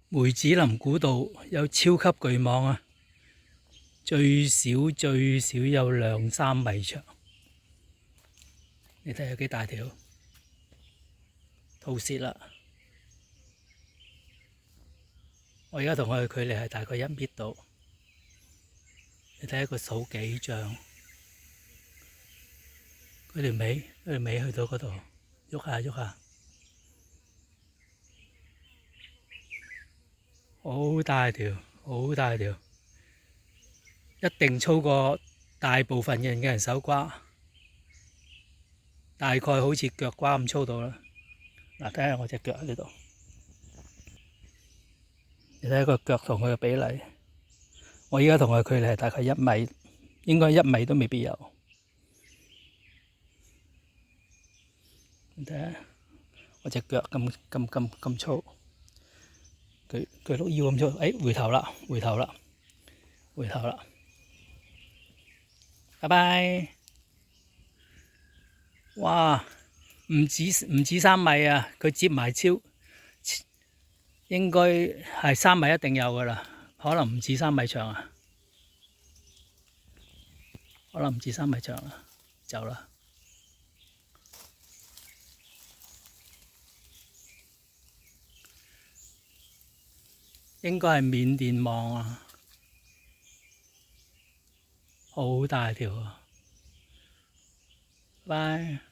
梅子林古道有超級巨蟒啊，最少有2-3米長。你睇有幾大條？吐舌啦！我而家同佢嘅距離係大概1米度。你睇下個數幾脹，佢條尾去到嗰度，喐下喐下，好大條，好大條，一定粗過大部分人嘅人手瓜，大概好似腳瓜咁粗度啦。嗱，睇下我隻腳喺呢度，你睇下個腳同佢嘅比例。我而家同佢距離係大概1米，應該1米都未必有。你睇下我隻腳咁粗，佢碌腰咁粗。誒，回頭啦，回頭啦，回頭啦，拜拜！哇，唔止3米啊！佢接埋應該係3米一定有噶啦，可能唔止3米長啊，可能唔止3米長啊，走啦。應該係緬甸蟒啊，好大條啊！拜拜。